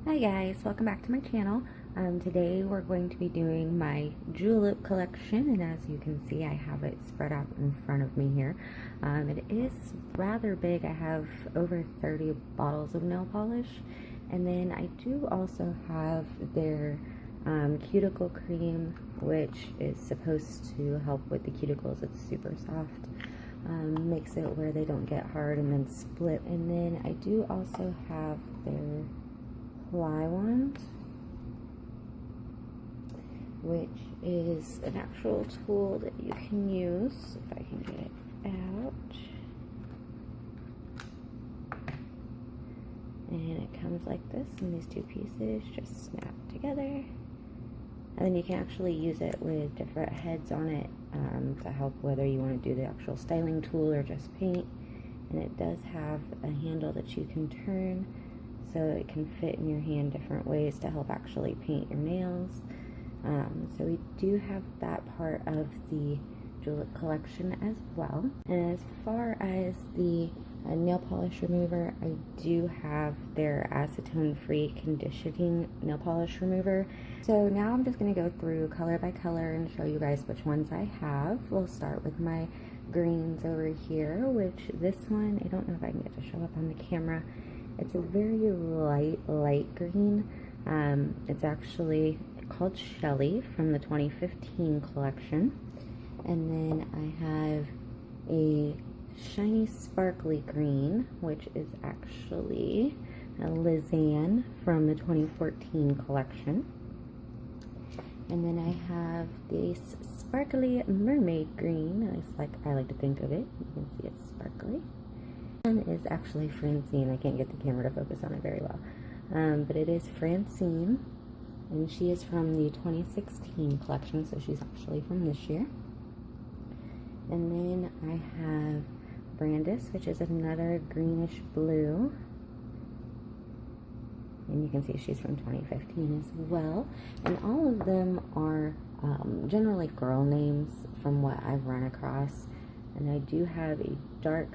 Hi guys, welcome back to my channel. Today we're going to be doing my julep collection, and as you can see I have it spread out in front of me here. It is rather big. I have over 30 bottles of nail polish, and then I do also have their cuticle cream, which is supposed to help with the cuticles. It's super soft. Makes it where they don't get hard and then split. And then I do also have their ply wand, which is an actual tool that you can use. If I can get it out. And it comes like this, and these two pieces just snap together. And then you can actually use it with different heads on it to help whether you want to do the actual styling tool or just paint. And it does have a handle that you can turn so it can fit in your hand different ways to help actually paint your nails. So we do have that part of the julep collection as well. And as far as the nail polish remover, I do have their acetone-free conditioning nail polish remover. So now I'm just going to go through color by color and show you guys which ones I have. We'll start with my greens over here, which this one, I don't know if I can get to show up on the camera. It's a very light green. It's actually called Shelly from the 2015 collection. And then I have a shiny sparkly green, which is actually a Lizanne from the 2014 collection. And then I have this sparkly mermaid green. I like to think of it. You can see it's sparkly. One is actually Francine. I can't get the camera to focus on it very well. But it is Francine, and she is from the 2016 collection, so she's actually from this year. And then I have Brandis, which is another greenish blue. And you can see she's from 2015 as well. And all of them are generally girl names from what I've run across. And I do have a dark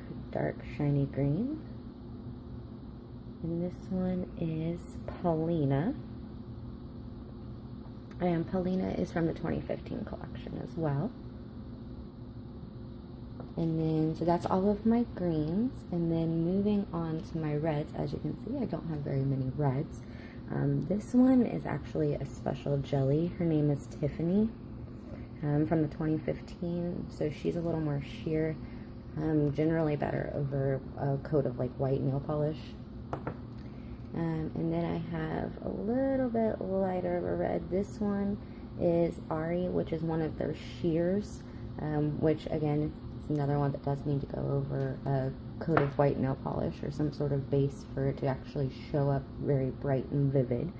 shiny green. And this one is Paulina. And Paulina is from the 2015 collection as well. And then, so that's all of my greens. And then moving on to my reds, as you can see, I don't have very many reds. This one is actually a special jelly. Her name is Tiffany, from the 2015. So she's a little more sheer, generally better over a coat of like white nail polish. And then I have a little bit lighter of a red. This one is Ari, which is one of their sheers, which again, it's another one that does need to go over a coat of white nail polish or some sort of base for it to actually show up very bright and vivid.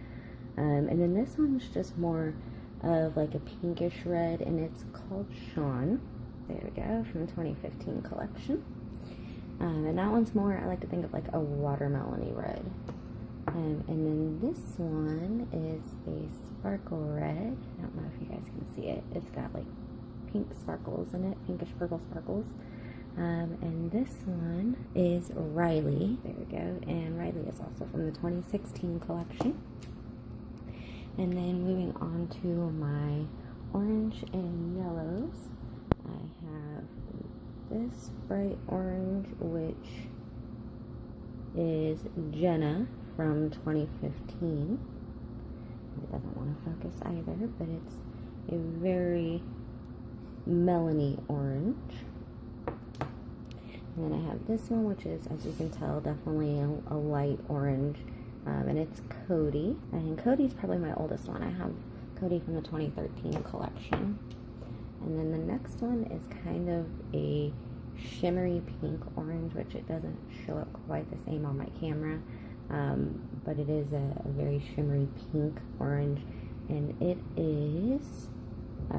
And then this one's just more of like a pinkish red, and it's called Sean. There we go, from the 2015 collection. And that one's more, I like to think of like a watermelony red. And then this one is a sparkle red. I don't know if you guys can see it. It's got like pink sparkles in it, pinkish purple sparkles. And this one is Riley. There we go. And Riley is also from the 2016 collection. And then moving on to my orange and yellows, I have this bright orange, which is Jenna from 2015. It doesn't want to focus either, but it's a very melony orange. And then I have this one, which is, as you can tell, definitely a light orange, and it's Cody. And Cody's probably my oldest one. I have Cody from the 2013 collection. And then the next one is kind of a shimmery pink orange, which it doesn't show up quite the same on my camera, but it is a very shimmery pink orange, and it is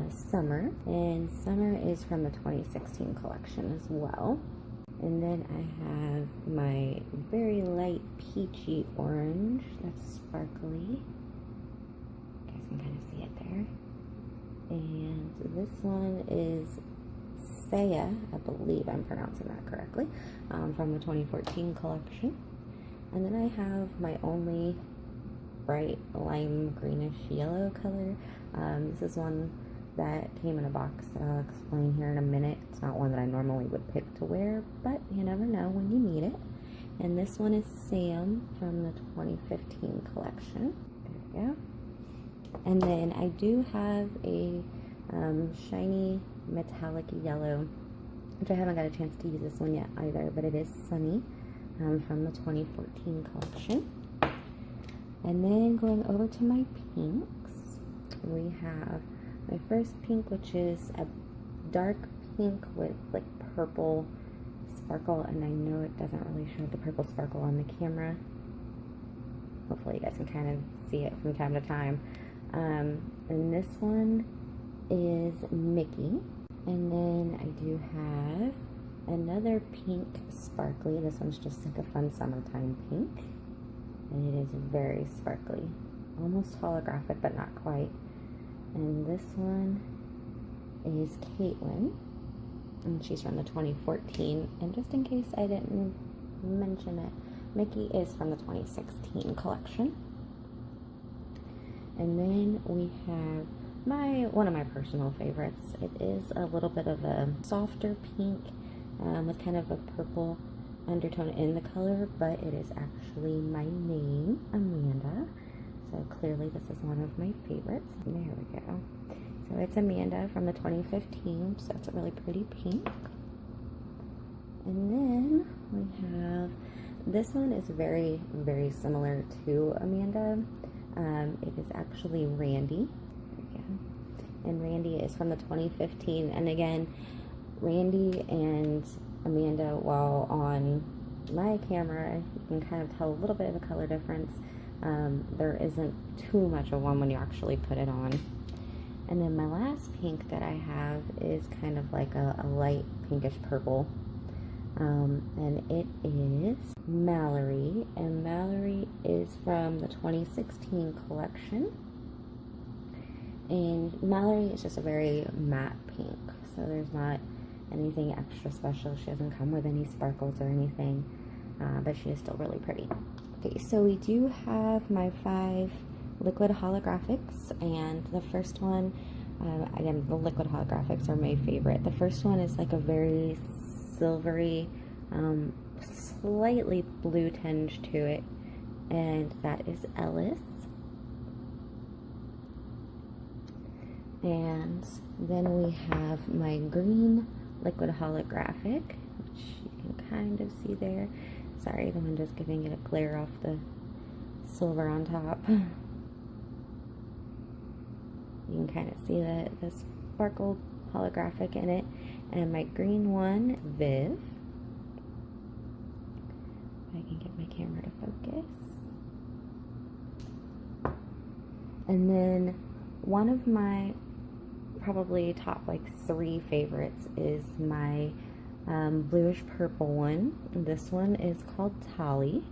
Summer, and Summer is from the 2016 collection as well. And then I have my very light peachy orange that's sparkly. You guys can kind of see it there. And this one is Saya, I believe I'm pronouncing that correctly, from the 2014 collection. And then I have my only bright lime greenish yellow color. This is one that came in a box that I'll explain here in a minute. It's not one that I normally would pick to wear, but you never know when you need it. And this one is Sam from the 2015 collection. There we go. And then I do have a shiny metallic yellow, which I haven't got a chance to use this one yet either, but it is Sunny from the 2014 collection. And then going over to my pinks, we have my first pink, which is a dark pink with like purple sparkle, and I know it doesn't really show the purple sparkle on the camera. Hopefully you guys can kind of see it from time to time. And this one is Mickey. And then I do have another pink sparkly. This one's just like a fun summertime pink. And it is very sparkly. Almost holographic, but not quite. And this one is Caitlin. And she's from the 2014. And just in case I didn't mention it, Mickey is from the 2016 collection. And then we have one of my personal favorites. It is a little bit of a softer pink with kind of a purple undertone in the color, but it is actually my name, Amanda. So clearly this is one of my favorites. There we go. So it's Amanda from the 2015, so it's a really pretty pink. And then we have, this one is very, very similar to Amanda. It is actually Randy. There we go. And Randy is from the 2015. And again, Randy and Amanda, while on my camera, you can kind of tell a little bit of a color difference. There isn't too much of one when you actually put it on. And then my last pink that I have is kind of like a light pinkish purple. And it is Mallory, and Mallory is from the 2016 collection. And Mallory is just a very matte pink, so there's not anything extra special. She doesn't come with any sparkles or anything, but she is still really pretty. Okay, so we do have my 5 liquid holographics, and the first one, again, the liquid holographics are my favorite. The first one is like a very silvery, slightly blue tinge to it, and that is Ellis. And then we have my green liquid holographic, which you can kind of see there. Sorry, the window's giving it a glare off the silver on top. You can kind of see the sparkled holographic in it. And my green one, Viv. If I can get my camera to focus. And then one of my probably top like 3 favorites is my bluish purple one. This one is called Tali,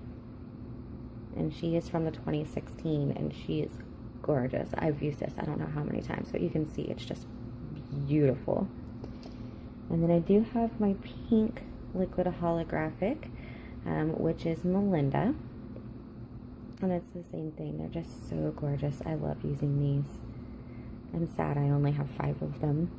and she is from the 2016, and she is gorgeous. I've used this I don't know how many times, but you can see it's just beautiful. And then I do have my pink liquid holographic, which is Melinda. And it's the same thing. They're just so gorgeous. I love using these. I'm sad I only have 5 of them.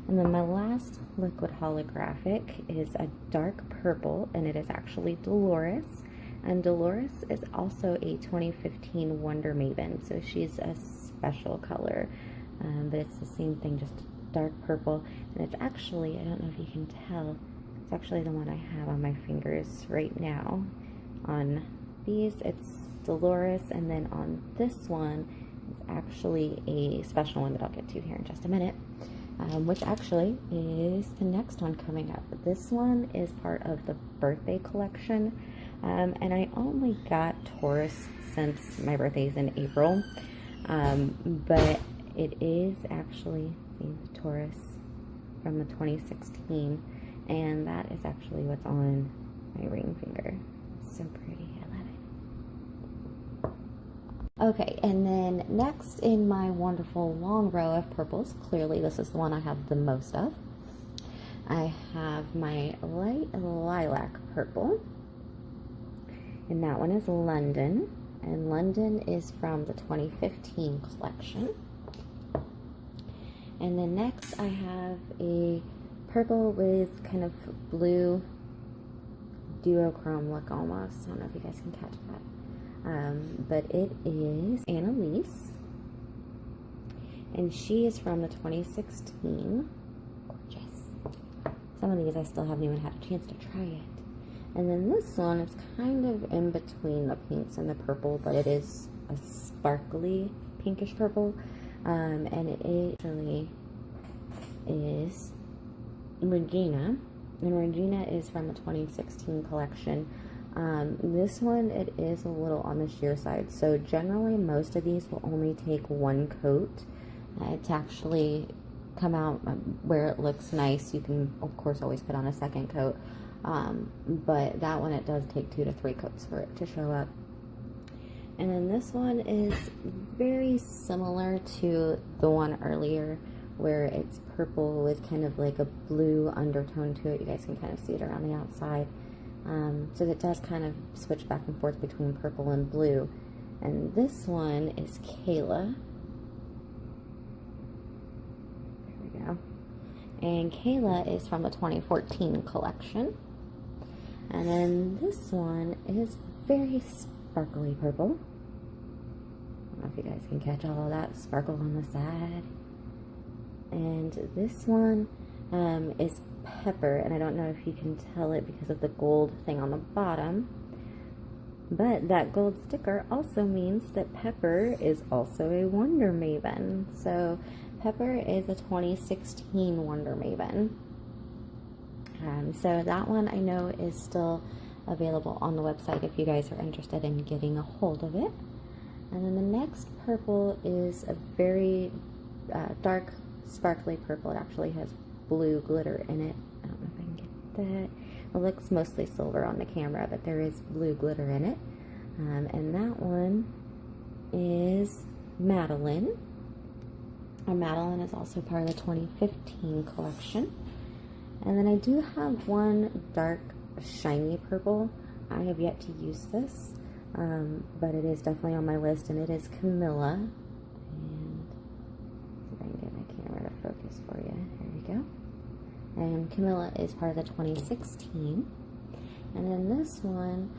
And then my last liquid holographic is a dark purple, and it is actually Dolores. And Dolores is also a 2015 Wonder Maven, so she's a special color. But it's the same thing, just dark purple. And it's actually, I don't know if you can tell, it's actually the one I have on my fingers right now. On these, it's Dolores, and then on this one, it's actually a special one that I'll get to here in just a minute, which actually is the next one coming up. This one is part of the birthday collection, and I only got Taurus since my birthday's in April, but it is actually the Taurus from the 2016, and that is actually what's on my ring finger. It's so pretty. I love it. Okay, and then next in my wonderful long row of purples, clearly this is the one I have the most of. I have my light lilac purple, and that one is London. And London is from the 2015 collection. And then next I have a purple with kind of blue duochrome look almost. I don't know if you guys can catch that. But it is Annalise. And she is from the 2016. Gorgeous. Some of these I still haven't even had a chance to try yet. And then this one is kind of in between the pinks and the purple, but it is a sparkly pinkish purple. And it actually is Regina. And Regina is from the 2016 collection. This one, it is a little on the sheer side. So generally, most of these will only take one coat to actually come out where it looks nice. You can, of course, always put on a second coat. But that one, it does take 2 to 3 coats for it to show up. And then this one is very similar to the one earlier, where it's purple with kind of like a blue undertone to it. You guys can kind of see it around the outside. So it does kind of switch back and forth between purple and blue. And this one is Kayla. There we go. And Kayla is from the 2014 collection. And then this one is very sparkly purple. I don't know if you guys can catch all of that sparkle on the side. And this one is Pepper, and I don't know if you can tell it because of the gold thing on the bottom, but that gold sticker also means that Pepper is also a Wonder Maven. So Pepper is a 2016 Wonder Maven. So that one I know is still available on the website if you guys are interested in getting a hold of it. And then the next purple is a very dark sparkly purple. It actually has blue glitter in it. I don't know if I can get that. It looks mostly silver on the camera, but there is blue glitter in it. And that one is Madeline. And Madeline is also part of the 2015 collection. And then I do have one dark shiny purple. I have yet to use this, but it is definitely on my list, and it is Camilla. And see if I can get my camera to focus for you. There we go. And Camilla is part of the 2016. And then this one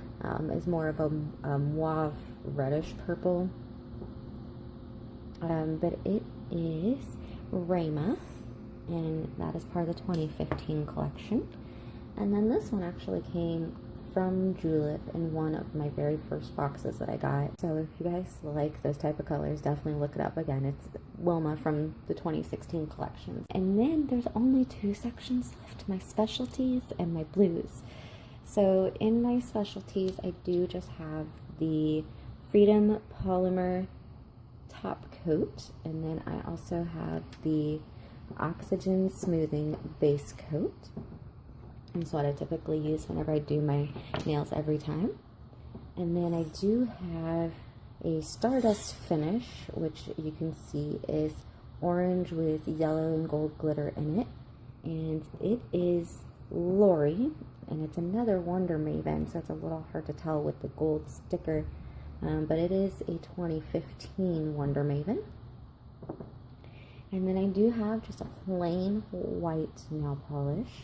is more of a mauve reddish purple. But it is Rayma, and that is part of the 2015 collection. And then this one actually came from Julep in one of my very first boxes that I got. So if you guys like those type of colors, definitely look it up. Again, it's Wilma from the 2016 collections. And then there's only 2 sections left, my specialties and my blues. So in my specialties, I do just have the Freedom Polymer top coat, and then I also have the Oxygen Smoothing base coat. And so what I typically use whenever I do my nails every time. And then I do have a Stardust finish, which you can see is orange with yellow and gold glitter in it. And it is Lori, and it's another Wonder Maven, so it's a little hard to tell with the gold sticker. But it is a 2015 Wonder Maven. And then I do have just a plain white nail polish,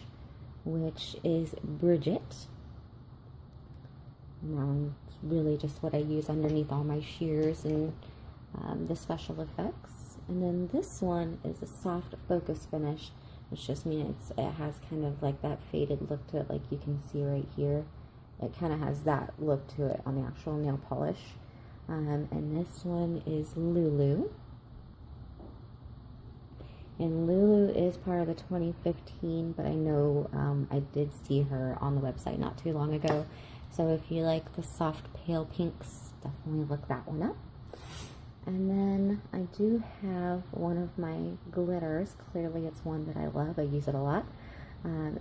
which is Bridget. And it's really just what I use underneath all my shears and the special effects. And then this one is a soft focus finish, which just means it has kind of like that faded look to it, like you can see right here. It kind of has that look to it on the actual nail polish. And this one is Lulu. And Lulu is part of the 2015, but I know I did see her on the website not too long ago. So if you like the soft pale pinks, definitely look that one up. And then I do have one of my glitters. Clearly it's one that I love. I use it a lot.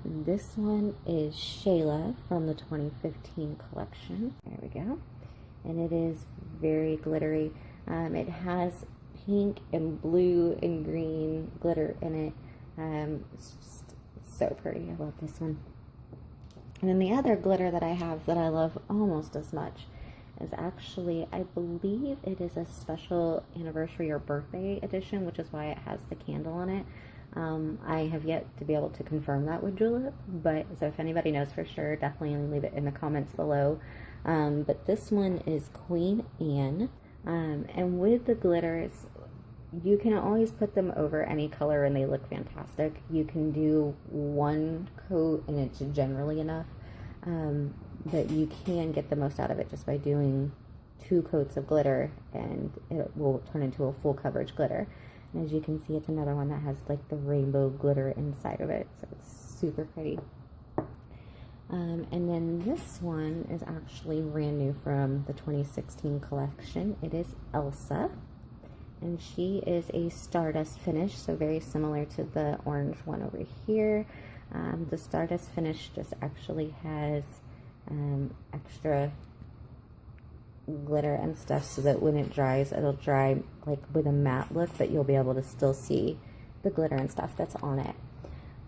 This one is Shayla from the 2015 collection. There we go. And it is very glittery. It has pink and blue and green glitter in it. It's just so pretty. I love this one. And then the other glitter that I have that I love almost as much is actually, I believe it is a special anniversary or birthday edition, which is why it has the candle on it. I have yet to be able to confirm that with Julep, but so if anybody knows for sure, definitely leave it in the comments below. But this one is Queen Anne, and with the glitters, you can always put them over any color and they look fantastic. You can do one coat and it's generally enough, but you can get the most out of it just by doing 2 coats of glitter, and it will turn into a full coverage glitter. And as you can see, it's another one that has like the rainbow glitter inside of it, so it's super pretty. And then this one is actually brand new from the 2016 collection. It is Elsa, and she is a Stardust finish, so very similar to the orange one over here. The Stardust finish just actually has extra glitter and stuff so that when it dries, it'll dry like with a matte look, but you'll be able to still see the glitter and stuff that's on it.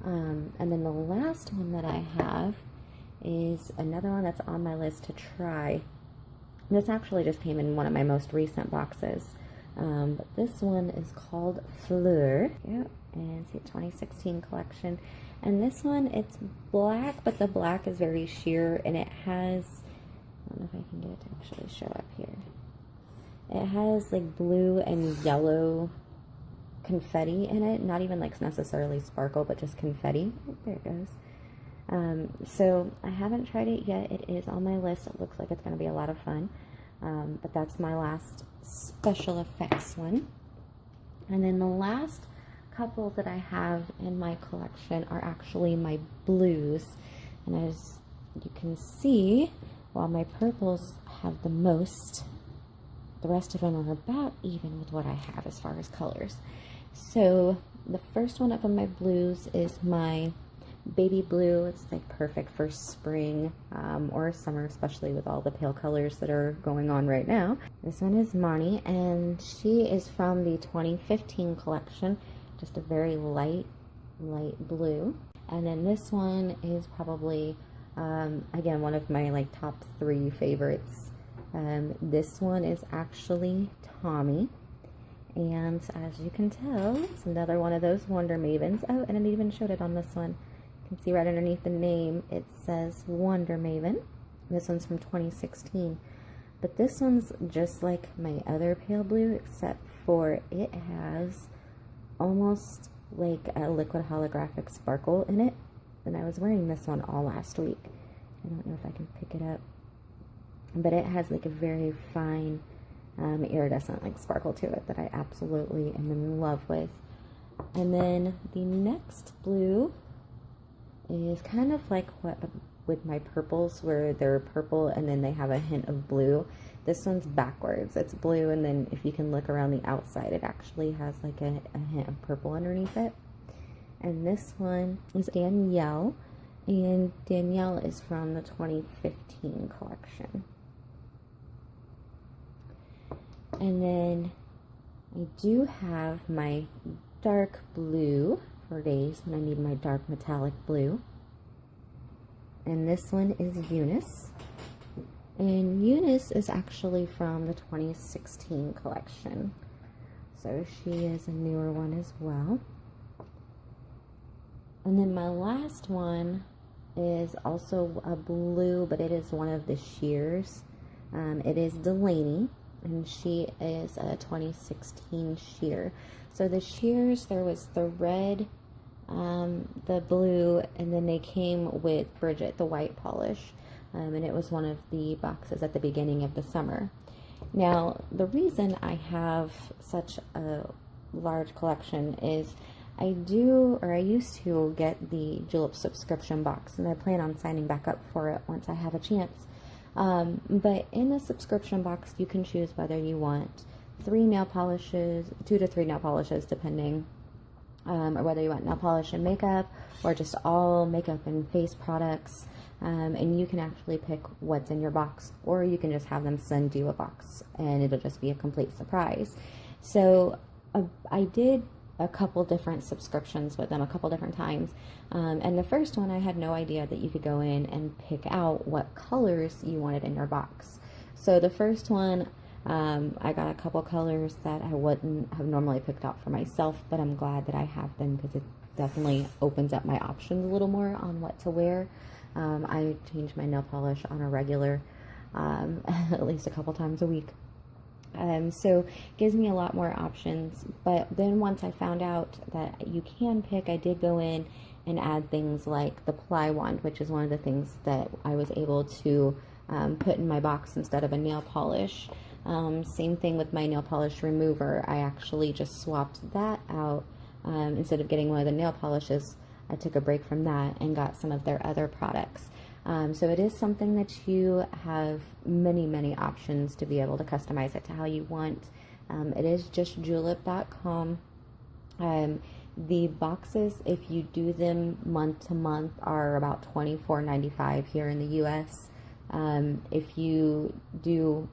And then the last one that I have is another one that's on my list to try. This actually just came in one of my most recent boxes. But this one is called Fleur. Yep, and it's a 2016 collection. And this one, it's black, but the black is very sheer, and it has, I don't know if I can get it to actually show up here. It has like blue and yellow confetti in it, not even like necessarily sparkle, but just confetti. Oh, there it goes. So I haven't tried it yet. It is on my list. It looks like it's going to be a lot of fun. But that's my last special effects one. And then the last couple that I have in my collection are actually my blues. And as you can see, while my purples have the most, the rest of them are about even with what I have as far as colors. So the first one up on my blues is my baby blue. It's like perfect for spring or summer, especially with all the pale colors that are going on right now. This one is Monty, and she is from the 2015 collection, just a very light blue. And then this one is probably again one of my like top 3 favorites. This one is actually Tommy, and as you can tell, it's another one of those Wonder Mavens. Oh, and it even showed it on this one. You can see right underneath the name, it says Wonder Maven. This one's from 2016. But this one's just like my other pale blue, except for it has almost like a liquid holographic sparkle in it. And I was wearing this one all last week. I don't know if I can pick it up. But it has like a very fine iridescent like sparkle to it that I absolutely am in love with. And then the next blue is kind of like what with my purples, where they're purple and then they have a hint of blue. This one's backwards. It's blue, and then if you can look around the outside, it actually has like a hint of purple underneath it. And this one is Danielle, and Danielle is from the 2015 collection. And then I do have my dark blue for days when I need my dark metallic blue. And this one is Eunice. And Eunice is actually from the 2016 collection. So she is a newer one as well. And then my last one is also a blue, but it is one of the sheers. It is Delaney, and she is a 2016 sheer. So the sheers, there was the red, the blue, and then they came with Bridget, the white polish. And it was one of the boxes at the beginning of the summer. Now, the reason I have such a large collection is I used to get the Julep subscription box, and I plan on signing back up for it once I have a chance. But in the subscription box, you can choose whether you want 2 to 3 nail polishes, depending, or whether you want nail polish and makeup, or just all makeup and face products. And you can actually pick what's in your box, or you can just have them send you a box, and it'll just be a complete surprise. So I did a couple different subscriptions with them a couple different times. And the first one, I had no idea that you could go in and pick out what colors you wanted in your box. So the first one, I got a couple colors that I wouldn't have normally picked out for myself, but I'm glad that I have them because it definitely opens up my options a little more on what to wear. I change my nail polish on a regular, at least a couple times a week. So it gives me a lot more options. But then once I found out that you can pick, I did go in and add things like the ply wand, which is one of the things that I was able to put in my box instead of a nail polish. Same thing with my nail polish remover. I actually just swapped that out. Instead of getting one of the nail polishes, I took a break from that and got some of their other products. So it is something that you have many options to be able to customize it to how you want. It is just julep.com. The boxes, if you do them month to month, are about $24.95 here in the US. If you do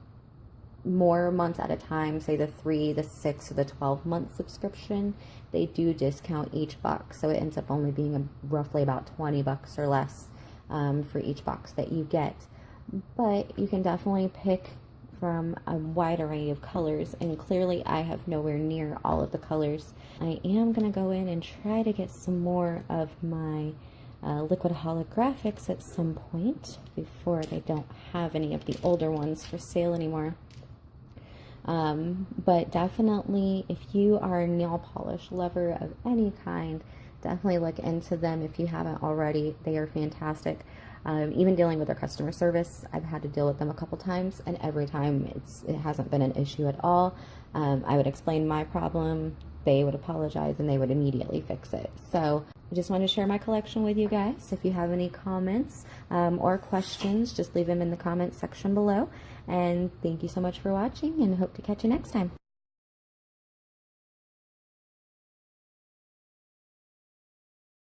more months at a time, say the 3, the 6, or the 12-month subscription, they do discount each box, so it ends up only being roughly about $20 or less for each box that you get. But you can definitely pick from a wide array of colors, and clearly I have nowhere near all of the colors. I am going to go in and try to get some more of my liquid holographics at some point before they don't have any of the older ones for sale anymore. But definitely, if you are a nail polish lover of any kind, definitely look into them if you haven't already. They are fantastic. Even dealing with their customer service, I've had to deal with them a couple times, and every time it hasn't been an issue at all. I would explain my problem, they would apologize, and they would immediately fix it. So I just wanted to share my collection with you guys. If you have any comments or questions, just leave them in the comments section below. And thank you so much for watching, and hope to catch you next time.